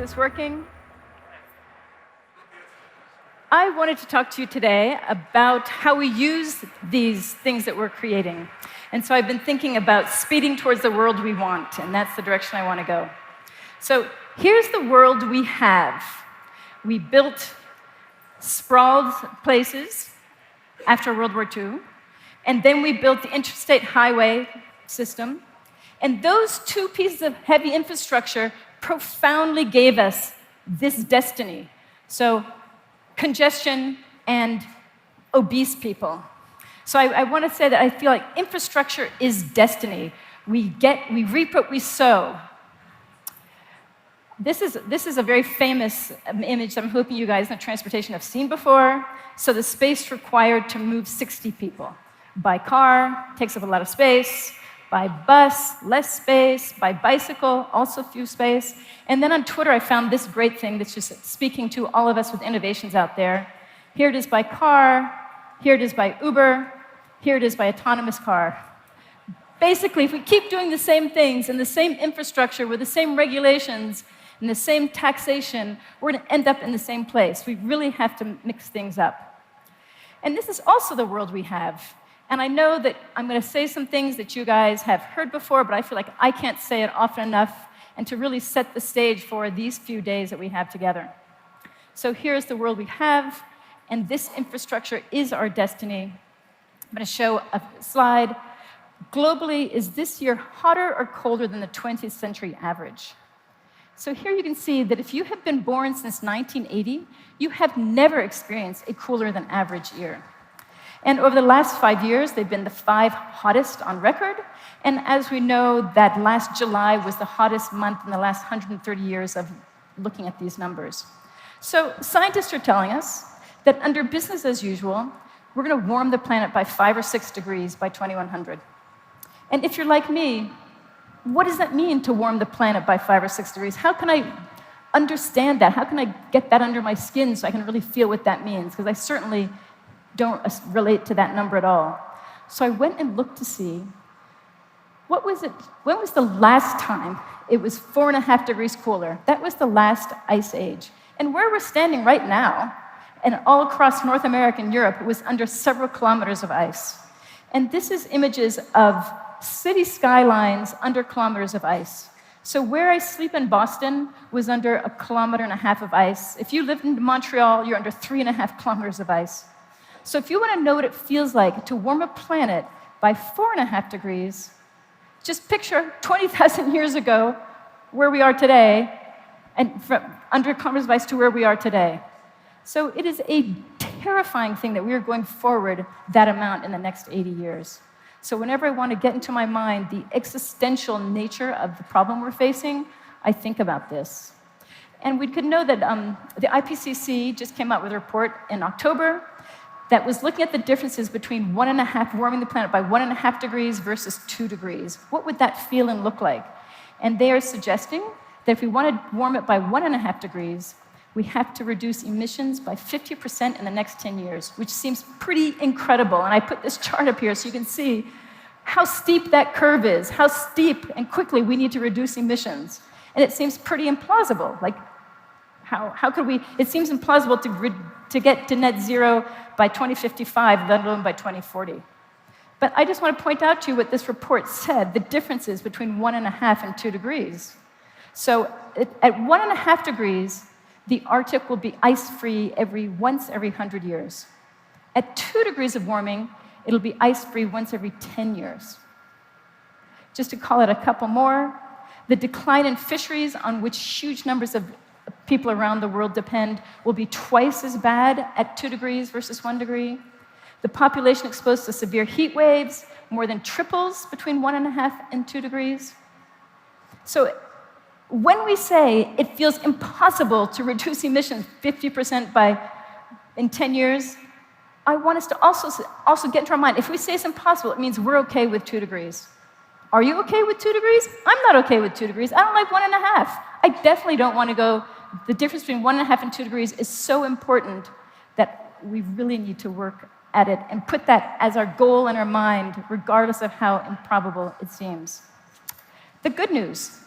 this working? I wanted to talk to you today about how we use these things that we're creating. And so I've been thinking about speeding towards the world we want, and that's the direction I want to go. So here's the world we have. We built sprawled places after World War II, and then we built the interstate highway system. And those two pieces of heavy infrastructure profoundly gave us this destiny. So congestion and obese people. So I want to say that I feel like infrastructure is destiny. We reap what we sow. This is a very famous image I'm hoping you guys in transportation have seen before. So the space required to move 60 people. By car, takes up a lot of space. By bus, less space. By bicycle, also few space. And then on Twitter, I found this great thing that's just speaking to all of us with innovations out there. Here it is by car. Here it is by Uber. Here it is by autonomous car. Basically, if we keep doing the same things in the same infrastructure with the same regulations and the same taxation, we're going to end up in the same place. We really have to mix things up. And this is also the world we have. And I know that I'm going to say some things that you guys have heard before, but I feel like I can't say it often enough and to really set the stage for these few days that we have together. So here's the world we have, and this infrastructure is our destiny. I'm going to show a slide. Globally, is this year hotter or colder than the 20th century average? So here you can see that if you have been born since 1980, you have never experienced a cooler than average year. And over the last 5 years, they've been the 5 hottest on record. And as we know, that last July was the hottest month in the last 130 years of looking at these numbers. So scientists are telling us that under business as usual, we're going to warm the planet by 5 or 6 degrees by 2100. And if you're like me, what does that mean to warm the planet by 5 or 6 degrees? How can I understand that? How can I get that under my skin so I can really feel what that means? Because I certainly don't relate to that number at all. So I went and looked to see, when was the last time it was 4.5 degrees cooler? That was the last ice age. And where we're standing right now, and all across North America and Europe, it was under several kilometers of ice. And this is images of city skylines under kilometers of ice. So where I sleep in Boston was under 1.5 kilometers of ice. If you lived in Montreal, you're under 3.5 kilometers of ice. So if you want to know what it feels like to warm a planet by 4.5 degrees, just picture 20,000 years ago where we are today, and from under kilometers of ice to where we are today. So it is a terrifying thing that we are going forward that amount in the next 80 years. So whenever I want to get into my mind the existential nature of the problem we're facing, I think about this. And we could know that the IPCC just came out with a report in October that was looking at the differences between warming the planet by 1.5 degrees versus 2 degrees. What would that feel and look like? And they are suggesting that if we want to warm it by 1.5 degrees, we have to reduce emissions by 50% in the next 10 years, which seems pretty incredible. And I put this chart up here so you can see how steep that curve is, how steep and quickly we need to reduce emissions. And it seems pretty implausible. Like, how could we? It seems implausible to get to net zero by 2055, let alone by 2040. But I just want to point out to you what this report said, the differences between 1.5 and 2 degrees. So at 1.5 degrees, the Arctic will be ice-free once every 100 years. At 2 degrees of warming, it'll be ice-free once every 10 years. Just to call it a couple more, the decline in fisheries on which huge numbers of people around the world depend will be twice as bad at 2 degrees versus 1 degree. The population exposed to severe heat waves more than triples between 1.5 and 2 degrees. So when we say it feels impossible to reduce emissions 50% in 10 years, I want us to also get into our mind, if we say it's impossible, it means we're okay with 2 degrees. Are you okay with 2 degrees? I'm not okay with 2 degrees. I don't like 1.5. I definitely don't want to go. The difference between 1.5 and 2 degrees is so important that we really need to work at it and put that as our goal in our mind, regardless of how improbable it seems. The good news,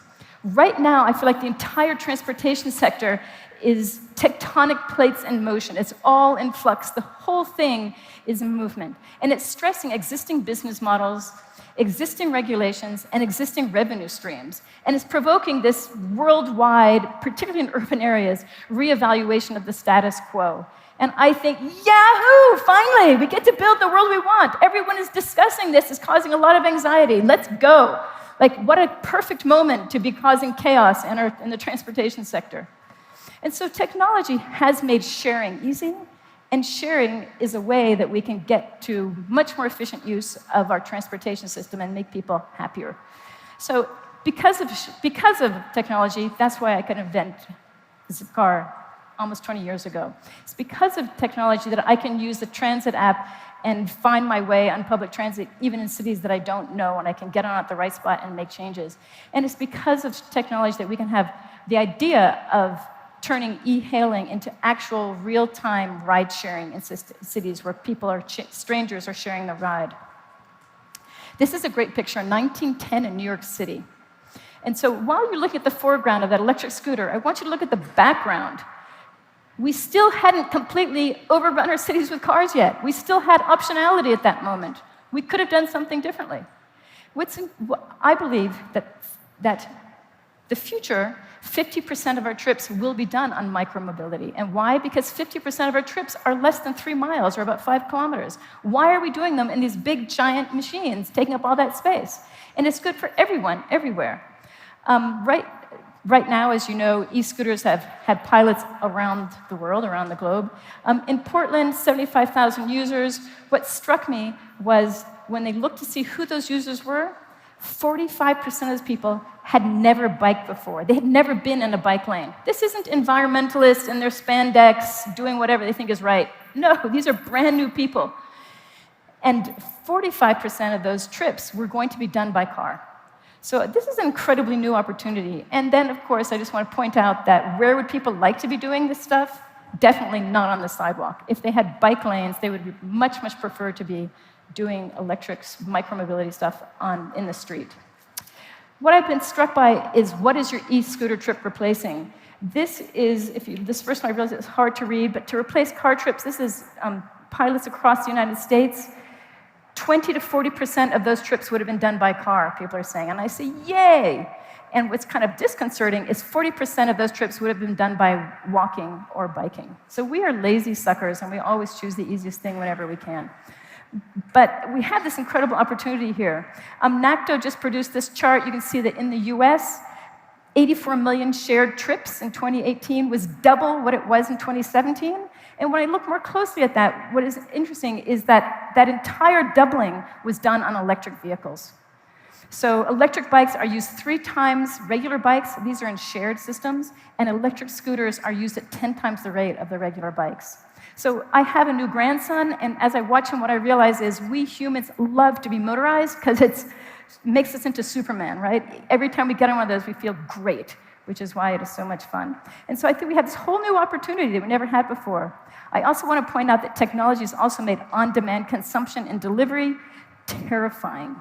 Right now, I feel like the entire transportation sector is tectonic plates in motion. It's all in flux. The whole thing is in movement. And it's stressing existing business models, existing regulations, and existing revenue streams. And it's provoking this worldwide, particularly in urban areas, reevaluation of the status quo. And I think, yahoo, finally, we get to build the world we want. Everyone is discussing this. It's causing a lot of anxiety. Let's go. Like, what a perfect moment to be causing chaos in the transportation sector. And so technology has made sharing easy, and sharing is a way that we can get to much more efficient use of our transportation system and make people happier. So because of technology, that's why I could invent Zipcar almost 20 years ago. It's because of technology that I can use the transit app and find my way on public transit, even in cities that I don't know, and I can get on at the right spot and make changes. And it's because of technology that we can have the idea of turning e-hailing into actual real-time ride-sharing in cities where strangers are sharing the ride. This is a great picture, 1910 in New York City. And so while you're looking at the foreground of that electric scooter, I want you to look at the background. We still hadn't completely overrun our cities with cars yet. We still had optionality at that moment. We could have done something differently. I believe that the future, 50% of our trips will be done on micromobility. And why? Because 50% of our trips are less than 3 miles, or about 5 kilometers. Why are we doing them in these big, giant machines, taking up all that space? And it's good for everyone, everywhere. Right now, as you know, e-scooters have had pilots around the world, around the globe. In Portland, 75,000 users. What struck me was when they looked to see who those users were, 45% of those people had never biked before. They had never been in a bike lane. This isn't environmentalists in their spandex doing whatever they think is right. No, these are brand new people. And 45% of those trips were going to be done by car. So this is an incredibly new opportunity. And then, of course, I just want to point out that where would people like to be doing this stuff? Definitely not on the sidewalk. If they had bike lanes, they would much, much prefer to be doing electric micromobility stuff in the street. What I've been struck by is, what is your e-scooter trip replacing? This is, this first one I realize it's hard to read, but to replace car trips, this is pilots across the United States. 20 to 40% of those trips would have been done by car, people are saying. And I say, yay! And what's kind of disconcerting is 40% of those trips would have been done by walking or biking. So we are lazy suckers, and we always choose the easiest thing whenever we can. But we have this incredible opportunity here. NACTO just produced this chart. You can see that in the US, 84 million shared trips in 2018 was double what it was in 2017. And when I look more closely at that, what is interesting is that that entire doubling was done on electric vehicles. So electric bikes are used 3 times regular bikes. These are in shared systems. And electric scooters are used at 10 times the rate of the regular bikes. So I have a new grandson, and as I watch him, what I realize is we humans love to be motorized because it makes us into Superman, right? Every time we get on one of those, we feel great, which is why it is so much fun. And so I think we have this whole new opportunity that we never had before. I also want to point out that technology has also made on-demand consumption and delivery terrifying,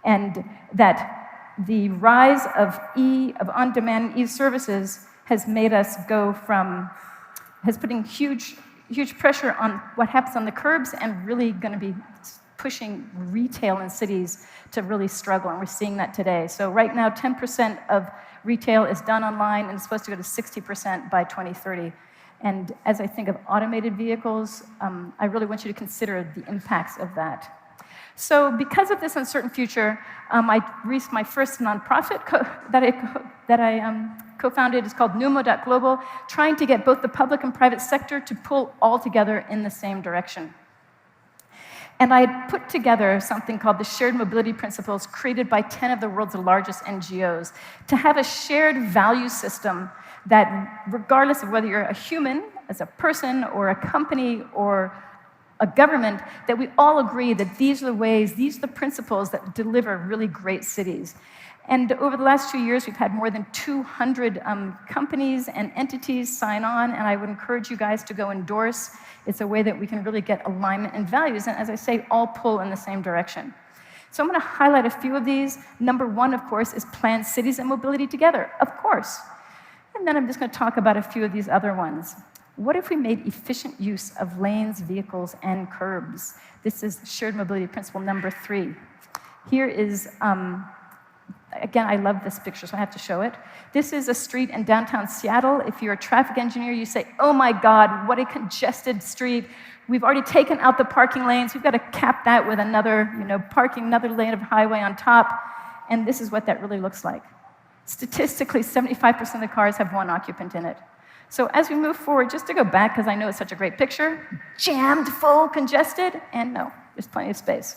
and that the rise of on-demand e-services has made us putting huge pressure on what happens on the curbs, and really going to be pushing retail in cities to really struggle, and we're seeing that today. So right now, 10% of retail is done online, and it's supposed to go to 60% by 2030. And as I think of automated vehicles, I really want you to consider the impacts of that. So because of this uncertain future, my first nonprofit that I co-founded is called Numo.global, trying to get both the public and private sector to pull all together in the same direction. And I had put together something called the Shared Mobility Principles, created by 10 of the world's largest NGOs, to have a shared value system that, regardless of whether you're a human, as a person, or a company, or a government, that we all agree that these are the ways, these are the principles that deliver really great cities. And over the last 2 years, we've had more than 200 companies and entities sign on, and I would encourage you guys to go endorse. It's a way that we can really get alignment and values, and as I say, all pull in the same direction. So I'm going to highlight a few of these. Number one, of course, is plan cities and mobility together, of course. And then I'm just going to talk about a few of these other ones. What if we made efficient use of lanes, vehicles, and curbs? This is shared mobility principle number 3. Here is, again, I love this picture, so I have to show it. This is a street in downtown Seattle. If you're a traffic engineer, you say, oh my God, what a congested street. We've already taken out the parking lanes. We've got to cap that with another, another lane of highway on top. And this is what that really looks like. Statistically, 75% of the cars have one occupant in it. So as we move forward, just to go back, because I know it's such a great picture, jammed, full, congested, and no, there's plenty of space.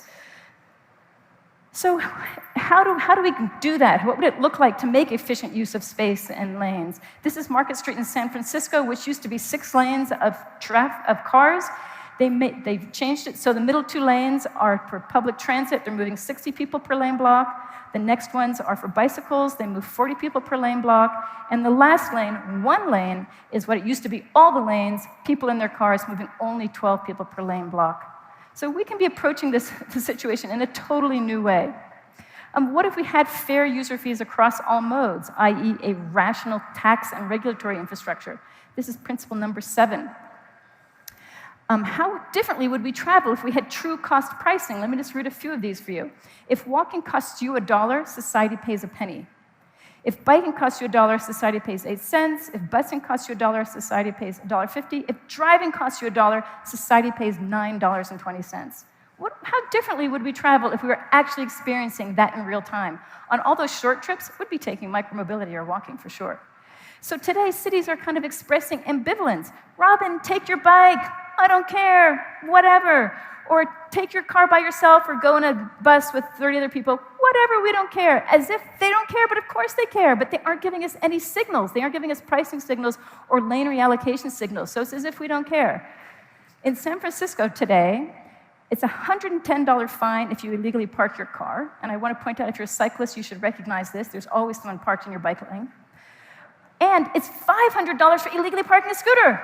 So how do we do that? What would it look like to make efficient use of space and lanes? This is Market Street in San Francisco, which used to be 6 lanes of cars. They've changed it, so the middle 2 lanes are for public transit. They're moving 60 people per lane block. The next ones are for bicycles. They move 40 people per lane block. And the last lane, 1 lane, is what it used to be all the lanes, people in their cars moving only 12 people per lane block. So we can be approaching this situation in a totally new way. What if we had fair user fees across all modes, i.e. a rational tax and regulatory infrastructure? This is principle number 7. How differently would we travel if we had true cost pricing? Let me just read a few of these for you. If walking costs you $1, society pays a penny. If biking costs you $1, society pays 8 cents. If busing costs you $1, society pays $1.50. If driving costs you $1, society pays $9.20. How differently would we travel if we were actually experiencing that in real time? On all those short trips, we'd be taking micromobility or walking for sure. So today, cities are kind of expressing ambivalence. Robin, take your bike. I don't care, whatever. Or take your car by yourself or go in a bus with 30 other people. Whatever, we don't care. As if they don't care, but of course they care. But they aren't giving us any signals. They aren't giving us pricing signals or lane reallocation signals. So it's as if we don't care. In San Francisco today, it's a $110 fine if you illegally park your car. And I want to point out, if you're a cyclist, you should recognize this. There's always someone parked in your bike lane. And it's $500 for illegally parking a scooter.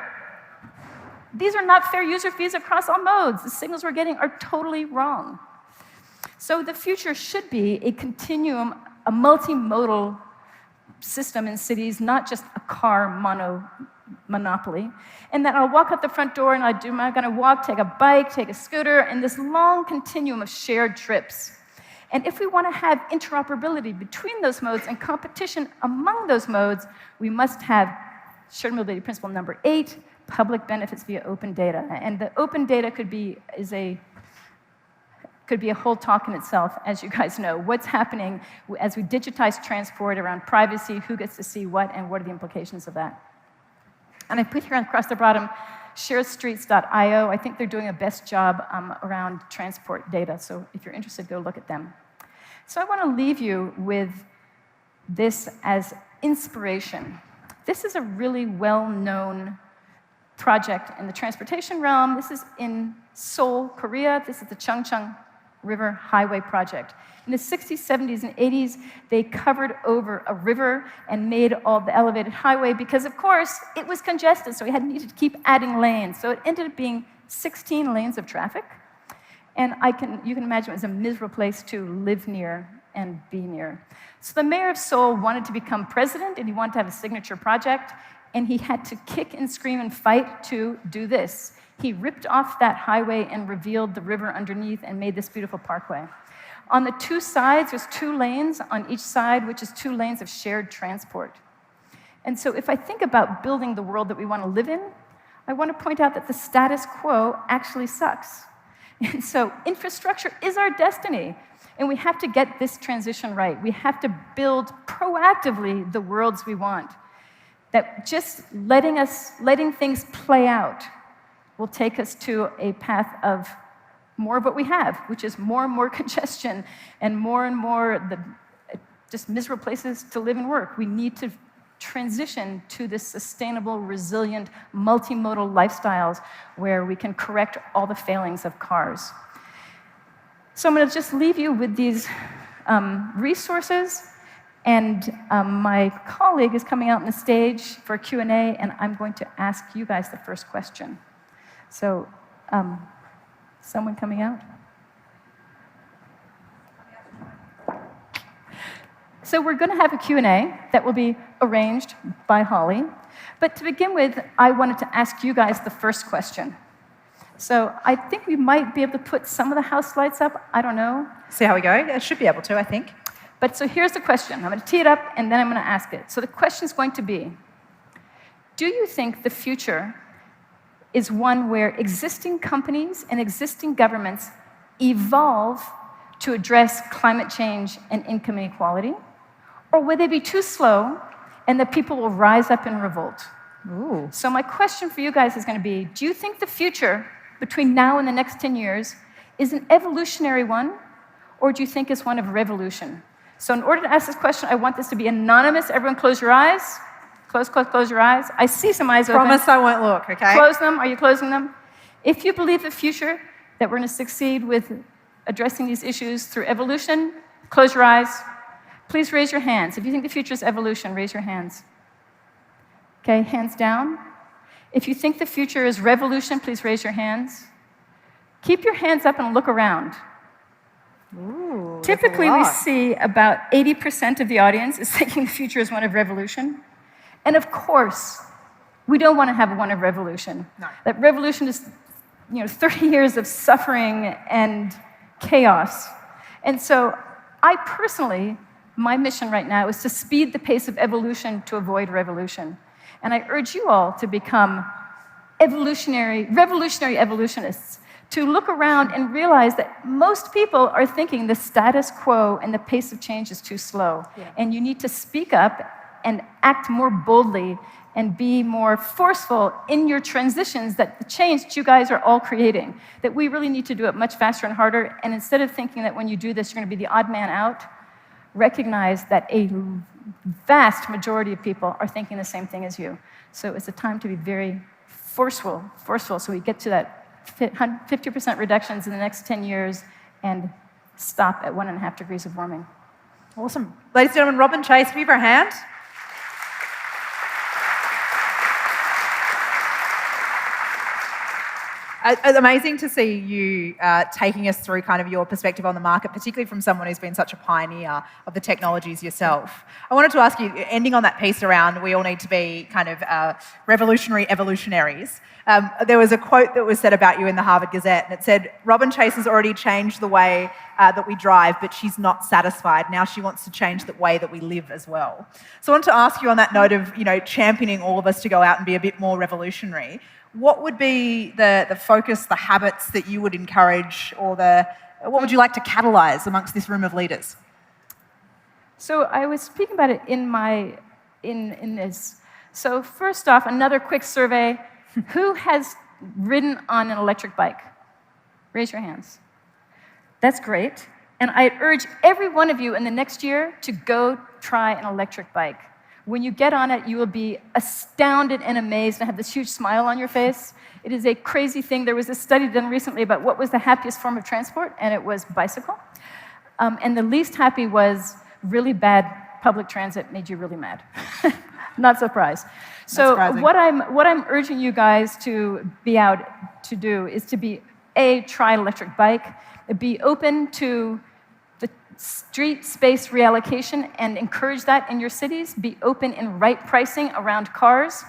These are not fair user fees across all modes. The signals we're getting are totally wrong. So the future should be a continuum, a multimodal system in cities, not just a car monopoly. And that I'll walk out the front door and I'm going to walk, take a bike, take a scooter, and this long continuum of shared trips. And if we want to have interoperability between those modes and competition among those modes, we must have shared mobility principle number 8, public benefits via open data. And the open data could be a whole talk in itself, as you guys know. What's happening as we digitize transport around privacy, who gets to see what, and what are the implications of that? And I put here across the bottom, sharedstreets.io. I think they're doing a best job around transport data. So if you're interested, go look at them. So I want to leave you with this as inspiration. This is a really well-known project in the transportation realm. This is in Seoul, Korea. This is the Chungcheong River Highway Project. In the 60s, 70s, and 80s, they covered over a river and made all the elevated highway because, of course, it was congested, so we had needed to keep adding lanes. So it ended up being 16 lanes of traffic. And you can imagine it was a miserable place to live near and be near. So the mayor of Seoul wanted to become president, and he wanted to have a signature project, and he had to kick and scream and fight to do this. He ripped off that highway and revealed the river underneath and made this beautiful parkway. On the 2 sides, there's 2 lanes on each side, which is 2 lanes of shared transport. And so if I think about building the world that we want to live in, I want to point out that the status quo actually sucks. And so infrastructure is our destiny. And we have to get this transition right. We have to build proactively the worlds we want. That just letting things play out will take us to a path of more of what we have, which is more and more congestion and more just miserable places to live and work. We need to transition to this sustainable, resilient, multimodal lifestyles where we can correct all the failings of cars. So I'm going to just leave you with these resources, and my colleague is coming out on the stage for a Q&A, and I'm going to ask you guys the first question. So, someone coming out? So we're going to have a Q&A that will be arranged by Holly. But to begin with, I wanted to ask you guys the first question. So I think we might be able to put some of the house lights up. I don't know. See how we go? I should be able to, I think. But so here's the question. I'm going to tee it up, and then I'm going to ask it. So the question is going to be, do you think the future is one where existing companies and existing governments evolve to address climate change and income inequality? Or will they be too slow and the people will rise up in revolt? Ooh. So my question for you guys is going to be, do you think the future between now and the next 10 years is an evolutionary one, or do you think it's one of revolution? So in order to ask this question, I want this to be anonymous. Everyone close your eyes. Close your eyes. I see some eyes open. Promise I won't look, okay? Close them. Are you closing them? If you believe the future, that we're going to succeed with addressing these issues through evolution, close your eyes. Please raise your hands. If you think the future is evolution, raise your hands. Okay, hands down. If you think the future is revolution, please raise your hands. Keep your hands up and look around. Ooh, Typically, we see about 80% of the audience is thinking the future is one of revolution. And of course, we don't want to have one of revolution. No. That revolution is 30 years of suffering and chaos. And so I personally, my mission right now is to speed the pace of evolution to avoid revolution. And I urge you all to become revolutionary evolutionists, to look around and realize that most people are thinking the status quo and the pace of change is too slow. Yeah. And you need to speak up and act more boldly and be more forceful in your transitions, that the change that you guys are all creating, that we really need to do it much faster and harder. And instead of thinking that when you do this, you're going to be the odd man out, recognize that a vast majority of people are thinking the same thing as you. So it's a time to be very forceful, so we get to that 50% reductions in the next 10 years and stop at 1.5 degrees of warming. Awesome. Ladies and gentlemen, Robin Chase, give her a hand. It's amazing to see you taking us through kind of your perspective on the market, particularly from someone who's been such a pioneer of the technologies yourself. I wanted to ask you, ending on that piece around we all need to be kind of revolutionary evolutionaries. There was a quote that was said about you in the Harvard Gazette, and it said, Robin Chase has already changed the way that we drive, but she's not satisfied. Now she wants to change the way that we live as well. So I wanted to ask you on that note of championing all of us to go out and be a bit more revolutionary. What would be the focus, the habits that you would encourage, or what would you like to catalyse amongst this room of leaders? So I was speaking about it in this. So first off, another quick survey. Who has ridden on an electric bike? Raise your hands. That's great. And I urge every one of you in the next year to go try an electric bike. When you get on it, you will be astounded and amazed and have this huge smile on your face. It is a crazy thing. There was a study done recently about what was the happiest form of transport, and it was bicycle. And the least happy was really bad public transit made you really mad. Not surprised. So what I'm urging you guys to be out to do is to be, try an electric bike, be open to the street space reallocation and encourage that in your cities, be open in right pricing around cars.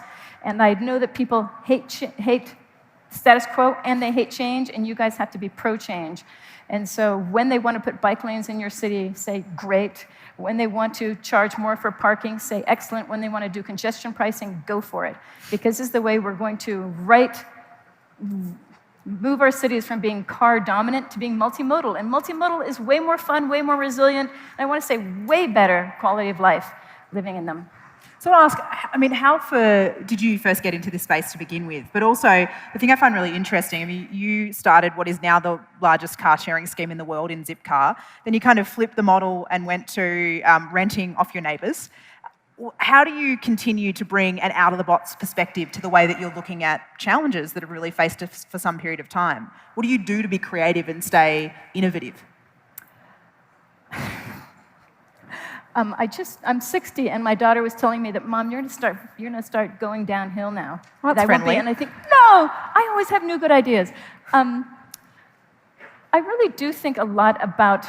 And I know that people hate status quo and they hate change, and you guys have to be pro-change. And so when they want to put bike lanes in your city, say great. When they want to charge more for parking, say excellent. When they want to do congestion pricing, go for it. Because this is the way we're going to move our cities from being car dominant to being multimodal. And multimodal is way more fun, way more resilient, and I want to say way better quality of life living in them. So I want to ask, how did you first get into this space to begin with? But also, the thing I find really interesting, you started what is now the largest car sharing scheme in the world in Zipcar. Then you kind of flipped the model and went to renting off your neighbours. How do you continue to bring an out-of-the-box perspective to the way that you're looking at challenges that have really faced us for some period of time? What do you do to be creative and stay innovative? I'm 60, and my daughter was telling me that, Mom, you're gonna start going downhill now. Well, that's friendly. And I think, no, I always have new good ideas. I really do think a lot about,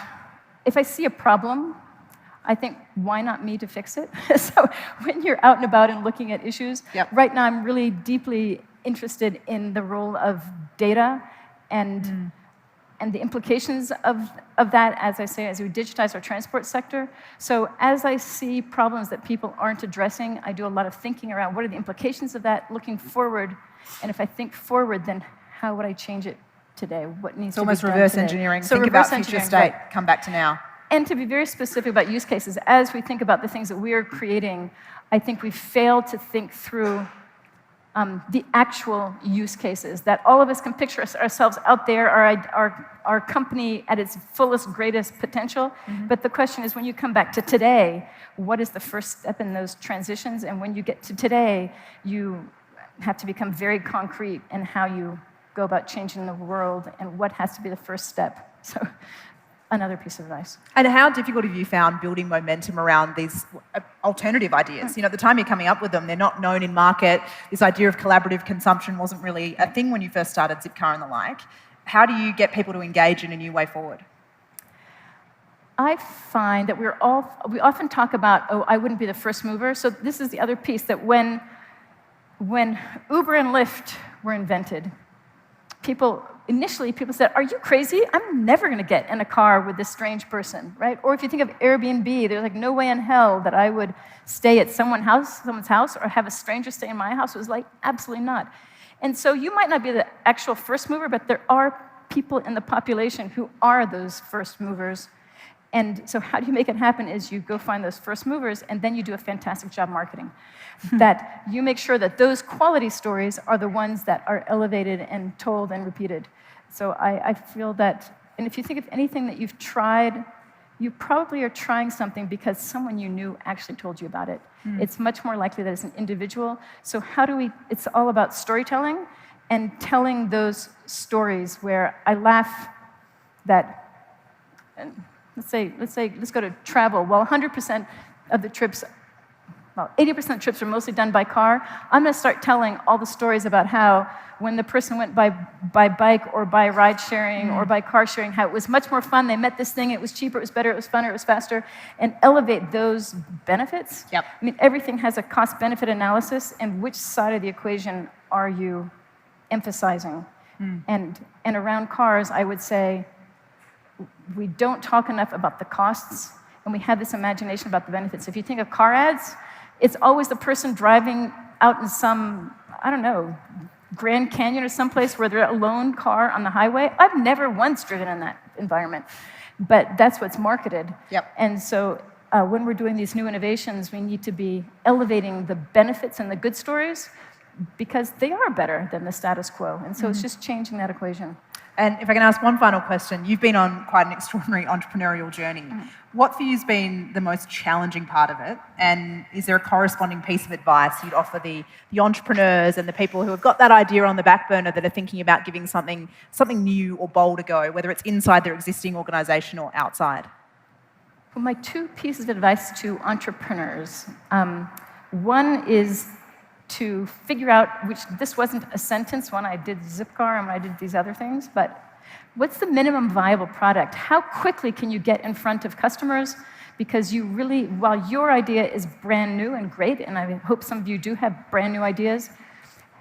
if I see a problem, I think, why not me to fix it? So when you're out and about and looking at issues, right now I'm really deeply interested in the role of data and the implications of that, as I say, as we digitize our transport sector. So as I see problems that people aren't addressing, I do a lot of thinking around what are the implications of that, looking forward, and if I think forward, then how would I change it today? What needs to be done It's almost reverse today? engineering. So think reverse about future engineering, state, come back to now. And to be very specific about use cases, as we think about the things that we are creating, I think we fail to think through the actual use cases, that all of us can picture ourselves out there, our company at its fullest, greatest potential. But the question is, when you come back to today, what is the first step in those transitions? And when you get to today, you have to become very concrete in how you go about changing the world and what has to be the first step. So another piece of advice. And how difficult have you found building momentum around these alternative ideas? You know, at the time you're coming up with them, they're not known in market. This idea of collaborative consumption wasn't really a thing when you first started Zipcar and the like. How do you get people to engage in a new way forward? I find that we often talk about, oh, I wouldn't be the first mover. So this is the other piece, that when Uber and Lyft were invented, initially people said, are you crazy? I'm never going to get in a car with this strange person, right? Or if you think of Airbnb, there's like no way in hell that I would stay at someone's house or have a stranger stay in my house. It was like, absolutely not. And so you might not be the actual first mover, but there are people in the population who are those first movers. And so how do you make it happen is you go find those first movers, and then you do a fantastic job marketing. That you make sure that those quality stories are the ones that are elevated and told and repeated. So I feel that, and if you think of anything that you've tried, you probably are trying something because someone you knew actually told you about it. It's much more likely that it's an individual. So it's all about storytelling and telling those stories where I laugh that, let's go to travel. Well, 100% of the trips, 80% of trips are mostly done by car. I'm going to start telling all the stories about how when the person went by bike or by ride sharing or by car sharing, how it was much more fun. They met this thing, it was cheaper, it was better, it was funner, it was faster, and elevate those benefits. I mean, everything has a cost-benefit analysis, and which side of the equation are you emphasizing? And around cars, I would say, we don't talk enough about the costs, and we have this imagination about the benefits. If you think of car ads, it's always the person driving out in some, I don't know, Grand Canyon or someplace where they're a lone car on the highway. I've never once driven in that environment, but that's what's marketed. And so when we're doing these new innovations, we need to be elevating the benefits and the good stories because they are better than the status quo. And so it's just changing that equation. And if I can ask one final question, you've been on quite an extraordinary entrepreneurial journey. What for you has been the most challenging part of it? And is there a corresponding piece of advice you'd offer the entrepreneurs and the people who have got that idea on the back burner that are thinking about giving something new or bold a go, whether it's inside their existing organisation or outside? Well, my two pieces of advice to entrepreneurs. One is to figure out this wasn't a sentence when I did Zipcar and when I did these other things, but what's the minimum viable product? How quickly can you get in front of customers? Because you really, while your idea is brand new and great, and I hope some of you do have brand new ideas,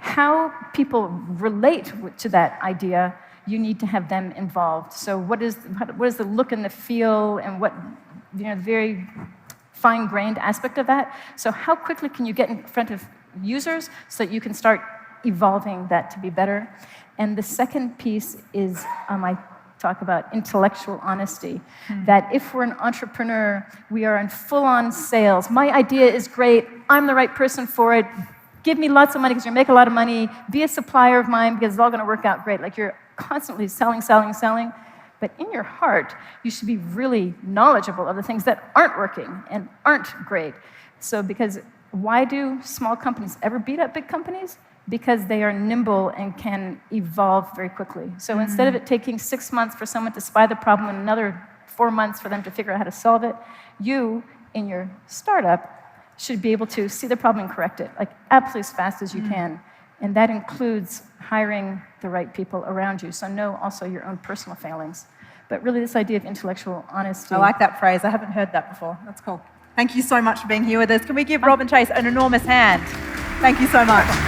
how people relate to that idea, you need to have them involved. So what is the look and the feel and what, very fine-grained aspect of that? So how quickly can you get in front of users so that you can start evolving that to be better? And the second piece is, I talk about intellectual honesty, that if we're an entrepreneur, we are in full-on sales. My idea is great. I'm the right person for it. Give me lots of money because you're going to make a lot of money. Be a supplier of mine because it's all going to work out great. Like you're constantly selling. But in your heart, you should be really knowledgeable of the things that aren't working and aren't great. So because why do small companies ever beat up big companies? Because they are nimble and can evolve very quickly. So instead of it taking 6 months for someone to spy the problem and another 4 months for them to figure out how to solve it, you, in your startup, should be able to see the problem and correct it, like absolutely as fast as you can. And that includes hiring the right people around you. So know also your own personal failings. but really this idea of intellectual honesty. I like that phrase. I haven't heard that before. That's cool. Thank you so much for being here with us. Can we give Rob and Chase an enormous hand? Thank you so much.